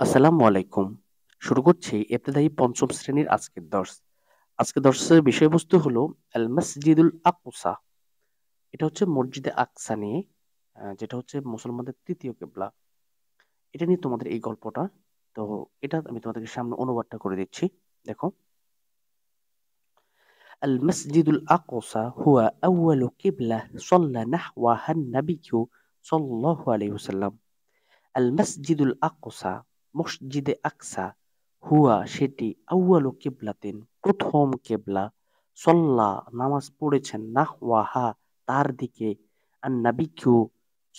আসসালামু আলাইকুম। শুরু করছি ইবতেদায়ী পঞ্চম শ্রেণীর আজকের দর্স। আজকের দর্সের বিষয়বস্তু হলো আল মসজিদুল আকসা। এটা হচ্ছে মসজিদে আকসা নিয়ে, যেটা হচ্ছে মুসলমানদের তৃতীয় কিবলা। এটা নিয়ে তোমাদের এই গল্পটা। তো এটা আমি তোমাদেরকে সামনে অনুবাদটা করে দিচ্ছি। দেখো, আল মসজিদুল আকসা হুয়া আউয়ালু কিবলা সাল্লা নাহওয়াহা নবিয়্যু সাল্লাল্লাহু আলাইহি ওয়াসাল্লাম। আল মসজিদুল আকসা, মসজিদে আকসা, হুয়া সেটি, আউয়ালু কিবলাতিন প্রথম কেবলা, সল্লা নামাজ পড়েছেন, নাহওয়াহা তার দিকে, আর নাবিকু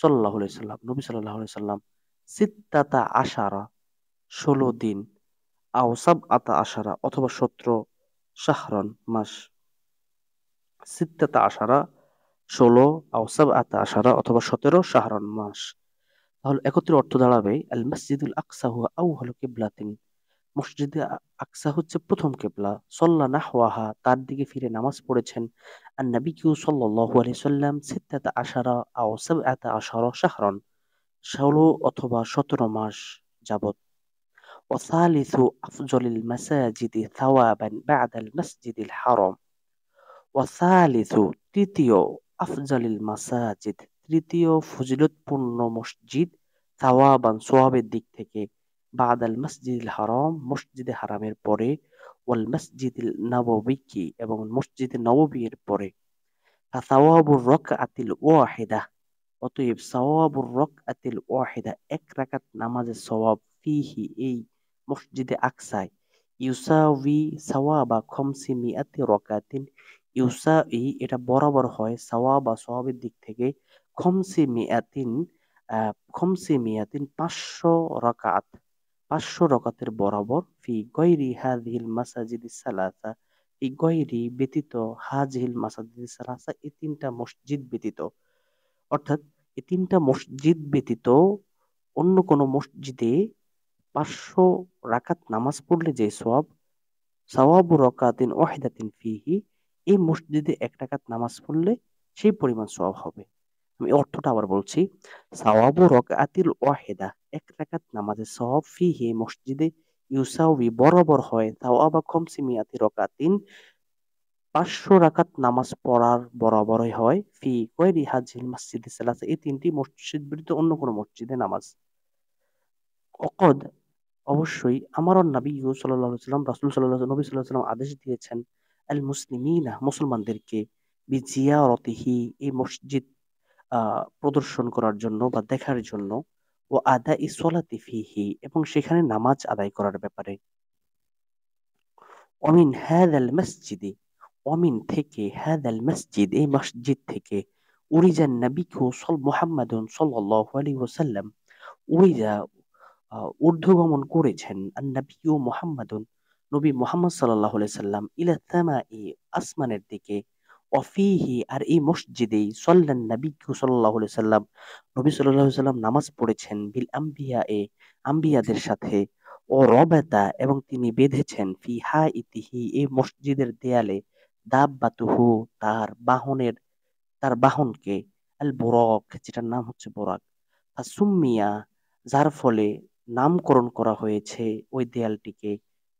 সাল্লাল্লাহু আলাইহি সাল্লাম নবী সাল্লাল্লাহু আলাইহি সাল্লাম, সিত্তাতা আশারা 16 দিন, আও সাবআতা আশারা অথবা 17 শাহরান মাস, সিত্তাতা আশারা 16, আও সাবআতা আশারা অথবা 17 শাহরান মাস। তাহলে একত্রে অর্থ দাঁড়াবে আল মসজিদুল আকসা হুয়া আউয়ালু কিবলাতিন, মসজিদে আকসা হচ্ছে প্রথম কেবলা, সল্লা নাহওয়াহা তার দিকে ফিরে নামাজ পড়েছেন, আর নবী কিউ সাল্লাল্লাহু আলাইহি সাল্লাম সিত্তাতা আশারা আও সাবআতা আশারা শাহরান 16 অথবা 17 মাস যাবত। ওয়াসালিসু আফজলিল মাসাজিদি থাওয়াবান বা'দাল মাসজিদিল হারাম। ওয়াসালিসু তৃতীয়, আফজালিল মাসাজিদ তৃতীয় ফজিলতপূর্ণ মসজিদ, সাওয়াবান সোয়াবের দিক থেকে, বাদাল মসজিদুল হারাম মসজিদে হারামের পরে, ওয়াল মসজিদুল নববী এবং মসজিদে নববীর পরে, ফাসাওয়াবুর রাকআতিল ওয়াহিদা অতএব সাওয়াবুর রাকআতিল ওয়াহিদা এক রাকাত নামাজের সওয়াব, ফিহি এই মসজিদে আকসায়, ইউসাউই সাওয়াবা খমসি মিআতি রাকাতিন, ইউসাই এটা বরাবর হয়, সাওয়াবা সওয়াবের দিক থেকে, খমসি মিআতিন খমসি মিআতিন 500 রাকাত, 500 রাকাতের বরাবর, ফি গয়রি হাযিহিল মাসাজিদিস সালাসা এই গয়রি ব্যতীত, হাযিহিল মাসাজিদিস সালাসা এই তিনটা মসজিদ ব্যতীত, অর্থাৎ এই তিনটা মসজিদ ব্যতীত অন্য কোন মসজিদে 500 রাকাত নামাজ পড়লে যে সওয়াব, সাওয়াবু রাকাতিন ওয়াহিদাতিন ফিহি এই মসজিদে এক রাকাত নামাজ পড়লে সেই পরিমাণ সওয়াব হবে। আমি অর্থটা আবার বলছি, সাওয়াবু রাকাতিল ওয়াহিদা এক রাকাত নামাজের সওয়াব, ফিহি মসজিদে, ইউসাউই বরাবর হয়, সাওয়াবা খমসি মিয়াতি রাকাতিন 500 রাকাত নামাজ পড়ার বরাবরই হয়, ফি গয়রি হাযিহিল মাসজিদিস সালাসা এই তিনটি মসজিদ ব্যতীত অন্য কোন মসজিদে নামাজ। অকদ অবশ্যই, আমার নবী সাল্লাল্লাহু আলাইহি সাল্লাম রাসূল সাল্লাল্লাহু আলাইহি নবী সাল্লাল্লাহু আলাইহি সাল্লাম আদেশ দিয়েছেন, আল মুসলিমিনা মুসলমানদেরকে, বিজিয়ারতিহি এই মসজিদ প্রদর্শন করার জন্য বা দেখার জন্য, ও আদাই সলাতি ফিহি এবং সেখানে নামাজ আদায় করার ব্যাপারে। অমিন হাদাল মসজিদে, অমিন থেকে, হাদাল মসজিদ এই মসজিদ থেকে, উরিজান নবিকু মুহাম্মাদুন সাল্লাল্লাহু আলাইহি ওয়াসাল্লাম, উরিজা ঊর্ধ্বগমন করেছেন, আন্নাবিয়্যু মুহাম্মাদুন নবী মুহাম্মদ সাল্লাল্লাহু আলাইহি সাল্লাম, ইলা সামাই আসমানের দিকে, অফিহি আর এই মসজিদেই, সাল্লান নবিয়্যু সাল্লাল্লাহু আলাইহি সাল্লাম নবী সাল্লাল্লাহু আলাইহি সাল্লাম নামাজ পড়েছেন, বিল আম্বিয়া আম্বিয়াদের সাথে, ও রবাতা এবং তিনি বেঁধেছেন, ফি হাইতিহি এই মসজিদের দেয়ালে, দাব্বাতুহু তার বাহনকে, আল বুরাক যেটার নাম হচ্ছে বোরাক, ফাসুম্মিয়া যার ফলে নামকরণ করা হয়েছে ওই দেয়ালটিকে,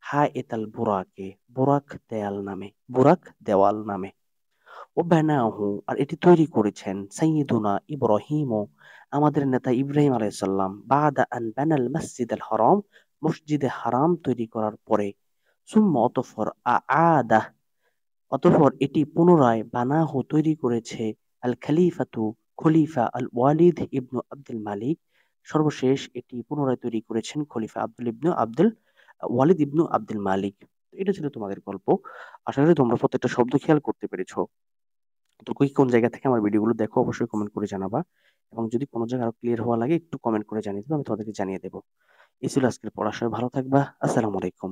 হায়েতাল বুরাকে বুরাক দেয়াল নামে, বুরাক দেওয়াল নামে। ও বানাহু আর এটি তৈরি করেছেন, সাইয়্যিদুনা ইব্রাহিমও আমাদের নেতা ইব্রাহিম আলাইহিস সালাম, বাদা আন বানাল মসজিদ আল হারাম মসজিদে হারাম তৈরি করার পরে, সুম্মা অতঃপর আআদা অতঃপর এটি পুনরায় বানাহু তৈরি করেছে, আল খলিফাতু খলিফা আল ওয়ালিদ ইবনু আব্দুল মালিক, সর্বশেষ এটি পুনরায় তৈরি করেছেন খলিফা ওয়ালিদ ইবনু আব্দুল মালিক। তো এটা ছিল তোমাদের গল্প। আশা করি তোমরা প্রত্যেকটা শব্দ খেয়াল করতে পেরেছো। তো কোন জায়গা থেকে আমার ভিডিওগুলো দেখো অবশ্যই কমেন্ট করে জানাবা, এবং যদি কোনো জায়গায় আরো ক্লিয়ার হওয়া লাগে একটু কমেন্ট করে জানিয়ে দেবো, আমি তোমাদেরকে জানিয়ে দেবো। এই ছিল আজকের পড়া। সবাই ভালো থাকবা। আসসালামু আলাইকুম।